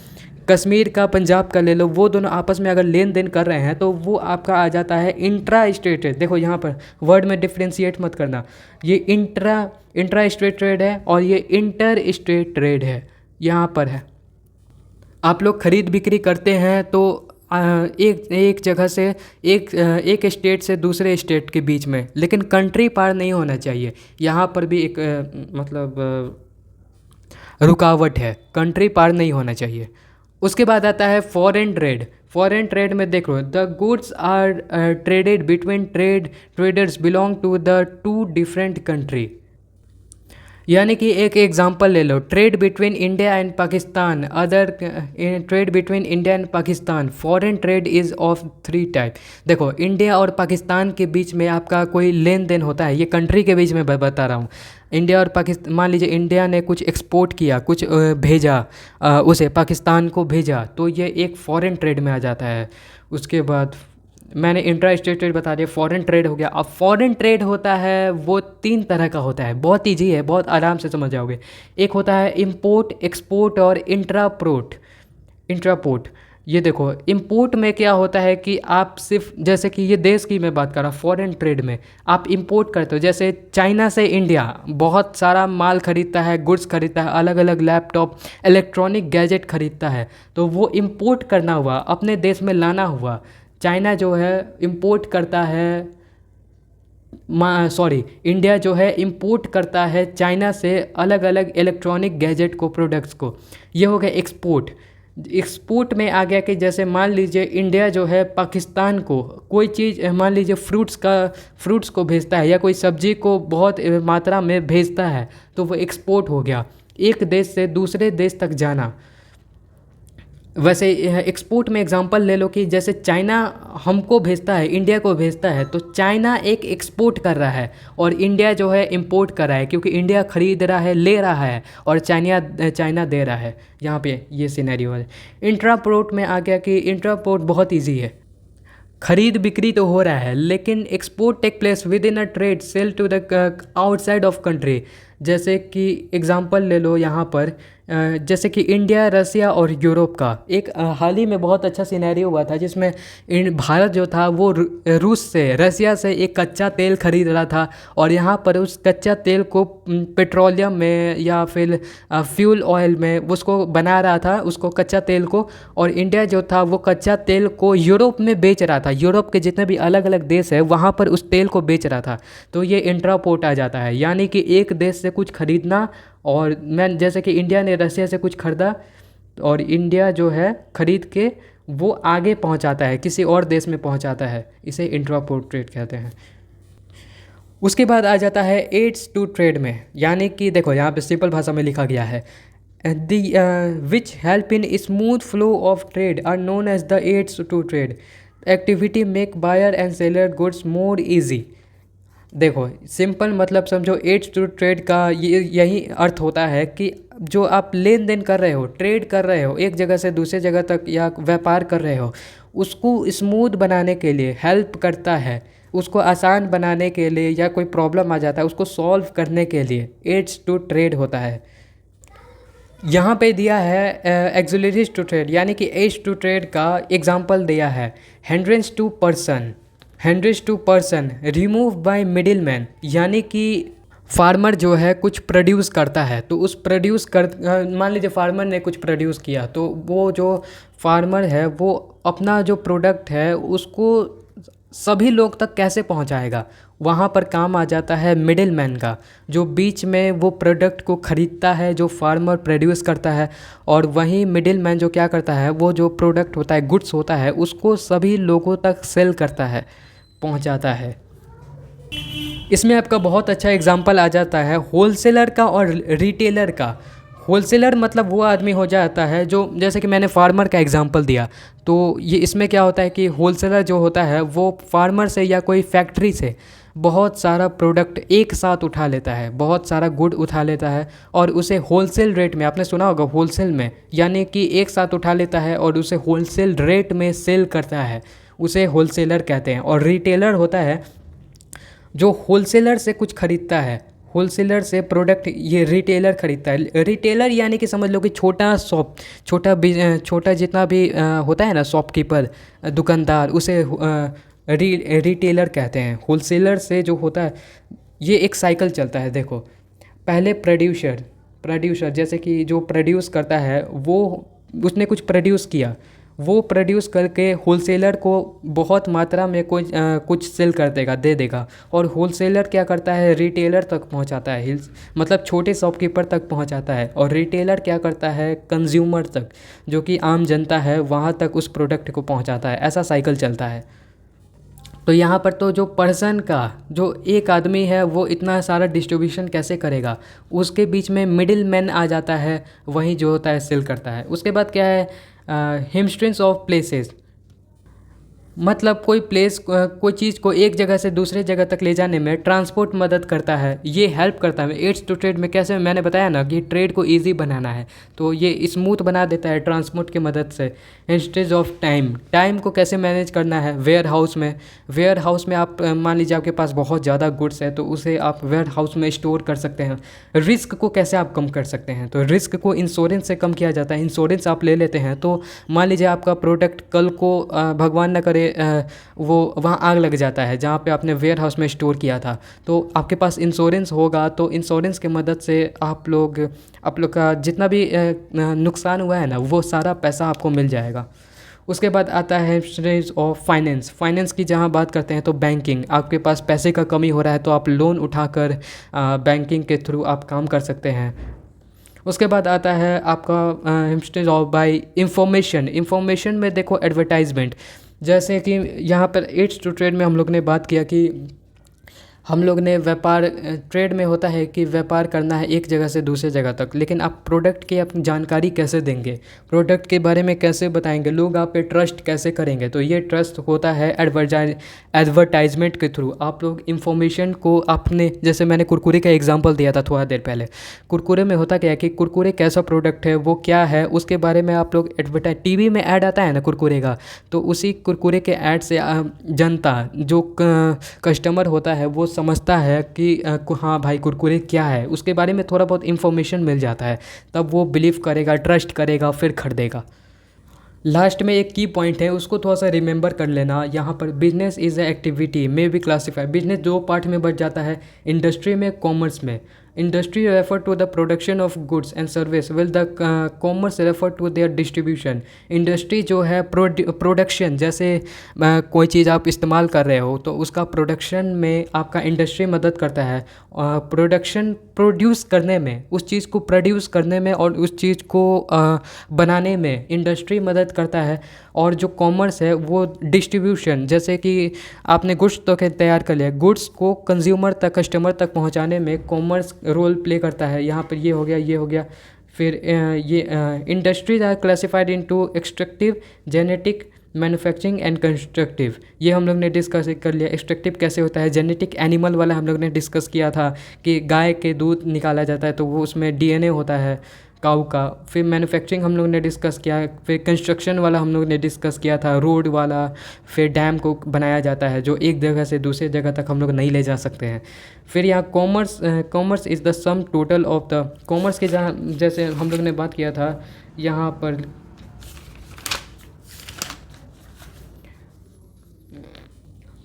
A: कश्मीर का, पंजाब का ले लो, वो दोनों आपस में अगर लेन देन कर रहे हैं तो वो आपका आ जाता है इंट्रा स्टेट ट्रेड। देखो यहाँ पर वर्ड में डिफ्रेंशिएट मत करना, ये इंट्रा स्टेट ट्रेड है और ये इंटर स्टेट ट्रेड है। यहाँ पर है आप लोग खरीद बिक्री करते हैं तो एक जगह से एक स्टेट से दूसरे स्टेट के बीच में, लेकिन कंट्री पार नहीं होना चाहिए। यहाँ पर भी एक रुकावट है, कंट्री पार नहीं होना चाहिए। उसके बाद आता है फॉरेन ट्रेड। फॉरेन ट्रेड में देखो, the goods are traded between traders belong to the two different country. यानी कि एक एग्जांपल ले लो, trade between India and Pakistan, other trade between India and Pakistan. Foreign trade is of 3 type. देखो, India और पाकिस्तान के बीच में आपका कोई लेन देन होता है, ये कंट्री के बीच में बता रहा हूँ। इंडिया और पाकिस्तान, मान लीजिए इंडिया ने कुछ एक्सपोर्ट किया, कुछ भेजा, उसे पाकिस्तान को भेजा, तो ये एक फॉरेन ट्रेड में आ जाता है। उसके बाद मैंने इंट्रा स्टेट ट्रेड बता दिया, फॉरेन ट्रेड हो गया। अब फॉरेन ट्रेड होता है वो 3 तरह का होता है, बहुत ईजी है, बहुत आराम से समझ जाओगे। एक होता है इंपोर्ट, एक्सपोर्ट और इंट्रापोर्ट। ये देखो, इंपोर्ट में क्या होता है कि आप सिर्फ, जैसे कि ये देश की मैं बात कर रहा हूँ, फॉरेन ट्रेड में आप इंपोर्ट करते हो। जैसे चाइना से इंडिया बहुत सारा माल खरीदता है, गुड्स खरीदता है, अलग अलग लैपटॉप, इलेक्ट्रॉनिक गैजेट खरीदता है, तो वो इंपोर्ट करना हुआ, अपने देश में लाना हुआ। चाइना जो है इंपोर्ट करता है, इंडिया जो है इंपोर्ट करता है चाइना से अलग अलग इलेक्ट्रॉनिक गैजेट को, प्रोडक्ट्स को। ये हो गया एक्सपोर्ट। एक्सपोर्ट में आ गया कि जैसे मान लीजिए इंडिया जो है पाकिस्तान को कोई चीज़, मान लीजिए फ्रूट्स को भेजता है, या कोई सब्जी को बहुत मात्रा में भेजता है, तो वो एक्सपोर्ट हो गया, एक देश से दूसरे देश तक जाना। वैसे एक्सपोर्ट में एग्जांपल ले लो कि जैसे चाइना हमको भेजता है, इंडिया को भेजता है, तो चाइना एक एक्सपोर्ट कर रहा है और इंडिया जो है इंपोर्ट कर रहा है, क्योंकि इंडिया खरीद रहा है, ले रहा है, और चाइना दे रहा है। यहाँ पे ये सिनेरियो है। इंट्रापोर्ट में आ गया कि इंट्रापोर्ट बहुत ईजी है, खरीद बिक्री तो हो रहा है, लेकिन export take place within a trade sale to the outside of country. जैसे कि एग्जांपल ले लो यहाँ पर, जैसे कि इंडिया, रसिया और यूरोप का एक हाल ही में बहुत अच्छा सिनेरियो हुआ था, जिसमें भारत जो था वो रूस से, रसिया से एक कच्चा तेल खरीद रहा था, और यहाँ पर उस कच्चा तेल को पेट्रोलियम में या फिर फ्यूल ऑयल में उसको बना रहा था, उसको कच्चा तेल को, और इंडिया जो था वो कच्चा तेल को यूरोप में बेच रहा था। यूरोप के जितने भी अलग अलग देश है वहाँ पर उस तेल को बेच रहा था, तो ये इंट्रापोर्ट आ जाता है। यानी कि एक देश से कुछ खरीदना, और मैं जैसे कि इंडिया ने रसिया से कुछ खरीदा, और इंडिया जो है खरीद के वो आगे पहुंचाता है, किसी और देश में पहुंचाता है, इसे इंट्रापोर्ट ट्रेड कहते हैं। उसके बाद आ जाता है एड्स टू ट्रेड में, यानी कि देखो यहाँ पे सिंपल भाषा में लिखा गया है, which help in smooth flow of trade are known as the aids to trade activity make buyer and seller goods more easy. देखो सिंपल मतलब समझो, एड्स टू ट्रेड का यही अर्थ होता है कि जो आप लेन देन कर रहे हो, ट्रेड कर रहे हो, एक जगह से दूसरे जगह तक या व्यापार कर रहे हो, उसको स्मूथ बनाने के लिए हेल्प करता है, उसको आसान बनाने के लिए, या कोई प्रॉब्लम आ जाता है उसको सॉल्व करने के लिए एड्स टू ट्रेड होता है। यहाँ पे दिया है एक्सिलरीज टू ट्रेड, यानी कि एड्स टू ट्रेड का एग्जांपल दिया है, hindrance to person remove by middle man. यानी कि फार्मर जो है कुछ प्रोड्यूस करता है, तो उस मान लीजिए फार्मर ने कुछ प्रोड्यूस किया, तो वो जो फार्मर है वो अपना जो प्रोडक्ट है उसको सभी लोग तक कैसे पहुंचाएगा, वहाँ पर काम आ जाता है मिडिल मैन का, जो बीच में वो प्रोडक्ट को ख़रीदता है, जो फार्मर प्रोड्यूस करता है, और वहीं मिडिल मैन जो क्या करता है, वो जो प्रोडक्ट होता है, गुड्स होता है, उसको सभी लोगों तक सेल करता है, पहुंचाता है। इसमें आपका बहुत अच्छा एग्जांपल आ जाता है होलसेलर का और रिटेलर का। होलसेलर मतलब वो आदमी हो जाता है जो, जैसे कि मैंने फार्मर का एग्जांपल दिया, तो ये इसमें क्या होता है कि होलसेलर जो होता है वो फार्मर से या कोई फैक्ट्री से बहुत सारा प्रोडक्ट एक साथ उठा लेता है, बहुत सारा गुड उठा लेता है और उसे होलसेल रेट में, आपने सुना होगा होलसेल में, यानी कि एक साथ उठा लेता है और उसे होलसेल रेट में सेल करता है, उसे होलसेलर कहते हैं। और रिटेलर होता है जो होलसेलर से कुछ खरीदता है, होलसेलर से प्रोडक्ट ये रिटेलर खरीदता है। रिटेलर यानी कि समझ लो कि छोटा शॉप, छोटा जितना भी होता है ना शॉपकीपर, दुकानदार, उसे रिटेलर कहते हैं। होलसेलर से जो होता है, ये एक साइकिल चलता है। देखो, पहले प्रोड्यूसर जैसे कि जो प्रोड्यूस करता है वो, उसने कुछ प्रोड्यूस किया, वो प्रोड्यूस करके होलसेलर को बहुत मात्रा में कुछ सेल कर देगा, दे देगा, और होलसेलर क्या करता है, रिटेलर तक पहुंचाता है, मतलब छोटे शॉपकीपर तक पहुंचाता है। और रिटेलर क्या करता है, कंज्यूमर तक, जो कि आम जनता है, वहां तक उस प्रोडक्ट को पहुंचाता है। ऐसा साइकिल चलता है। तो यहाँ पर तो जो पर्सन का, जो एक आदमी है, वो इतना सारा डिस्ट्रीब्यूशन कैसे करेगा, उसके बीच में मिडिल मैन आ जाता है, वही जो होता है सेल करता है। उसके बाद क्या है, हिमस्ट्रेंस ऑफ प्लेसेस, मतलब कोई प्लेस, कोई चीज़ को एक जगह से दूसरे जगह तक ले जाने में ट्रांसपोर्ट मदद करता है, ये हेल्प करता है। एड्स टू ट्रेड में कैसे, मैंने बताया ना कि ट्रेड को इजी बनाना है, तो ये स्मूथ बना देता है ट्रांसपोर्ट की मदद से। इंस्टेज ऑफ टाइम को कैसे मैनेज करना है, वेयर हाउस में आप मान लीजिए आपके पास बहुत ज़्यादा गुड्स है, तो उसे आप वेयर हाउस में स्टोर कर सकते हैं। रिस्क को कैसे आप कम कर सकते हैं, तो रिस्क को इंश्योरेंस से कम किया जाता है। इंश्योरेंस आप ले लेते हैं तो मान लीजिए आपका प्रोडक्ट कल को भगवान न करे वो वहाँ आग लग जाता है जहाँ पे आपने वेयर हाउस में स्टोर किया था, तो आपके पास इंश्योरेंस होगा, तो इंश्योरेंस की मदद से आप लोग का जितना भी नुकसान हुआ है ना, वो सारा पैसा आपको मिल जाएगा। उसके बाद आता है स्टेज ऑफ फाइनेंस की जहाँ बात करते हैं तो बैंकिंग, आपके पास पैसे का कमी हो रहा है तो आप लोन उठाकर बैंकिंग के थ्रू आप काम कर सकते हैं। उसके बाद आता है आपका स्टेज ऑफ बाय इंफॉर्मेशन में देखो एडवर्टाइजमेंट, जैसे कि यहाँ पर एड्स टू ट्रेड में हम लोग ने बात किया कि हम लोग ने व्यापार, ट्रेड में होता है कि व्यापार करना है एक जगह से दूसरे जगह तक, लेकिन आप प्रोडक्ट की अपनी जानकारी कैसे देंगे, प्रोडक्ट के बारे में कैसे बताएंगे, लोग आप पे ट्रस्ट कैसे करेंगे, तो ये ट्रस्ट होता है एडवर्टाइजमेंट के थ्रू। आप लोग इंफॉर्मेशन को अपने, जैसे मैंने कुरकुरे का एग्जांपल दिया था थोड़ा देर पहले, कुरकुरे में होता क्या है कि कुरकुरे कैसा प्रोडक्ट है, वो क्या है, उसके बारे में आप लोग टीवी में ऐड आता है ना कुरकुरे का, तो उसी कुरकुरे के ऐड से जनता, जो कस्टमर होता है, वो समझता है कि हाँ भाई कुरकुरे क्या है, उसके बारे में थोड़ा बहुत इन्फॉर्मेशन मिल जाता है, तब वो बिलीव करेगा, ट्रस्ट करेगा, फिर खरीदेगा। लास्ट में एक की पॉइंट है, उसको थोड़ा सा रिमेंबर कर लेना। यहाँ पर business is a activity may be classified, business दो पार्ट में बढ़ जाता है, इंडस्ट्री में, कॉमर्स में। Industry refer to the production of goods and service will the commerce refer to their distribution. Industry जो है प्रोडक्शन, जैसे कोई चीज़ आप इस्तेमाल कर रहे हो तो उसका प्रोडक्शन में आपका इंडस्ट्री मदद करता है, प्रोड्यूस करने में, उस चीज़ को प्रोड्यूस करने में और उस चीज़ को बनाने में इंडस्ट्री मदद करता है। और जो कॉमर्स है वो डिस्ट्रीब्यूशन, जैसे कि आपने गुड्स तो तैयार कर लिया, गुड्स को कंज्यूमर तक, कस्टमर तक पहुंचाने में कॉमर्स रोल प्ले करता है। यहाँ पर ये हो गया, ये हो गया। फिर ये industries are classified into extractive, genetic, manufacturing and constructive, ये हम लोग ने डिस्कस कर लिया। एक्सट्रैक्टिव कैसे होता है, जेनेटिक एनिमल वाला हम लोग ने डिस्कस किया था कि गाय के दूध निकाला जाता है तो वो उसमें डीएनए होता है काऊ का। फिर मैन्युफैक्चरिंग हम लोग ने डिस्कस किया। फिर कंस्ट्रक्शन वाला हम लोग ने डिस्कस किया था, रोड वाला। फिर डैम को बनाया जाता है जो एक जगह से दूसरे जगह तक हम लोग नहीं ले जा सकते हैं। फिर यहाँ commerce is the sum total of the commerce के, जहाँ जैसे हम लोग ने बात किया था यहाँ पर,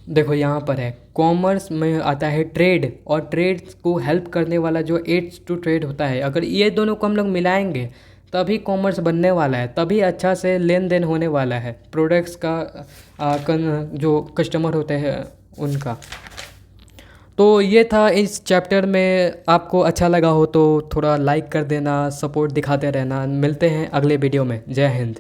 A: देखो यहाँ पर है कॉमर्स में आता है ट्रेड, और ट्रेड को हेल्प करने वाला जो एड्स टू ट्रेड होता है, अगर ये दोनों को हम लोग मिलाएंगे तभी कॉमर्स बनने वाला है, तभी अच्छा से लेन देन होने वाला है प्रोडक्ट्स का, जो कस्टमर होते हैं उनका। तो ये था इस चैप्टर में। आपको अच्छा लगा हो तो थोड़ा लाइक कर देना, सपोर्ट दिखाते रहना। मिलते हैं अगले वीडियो में। जय हिंद।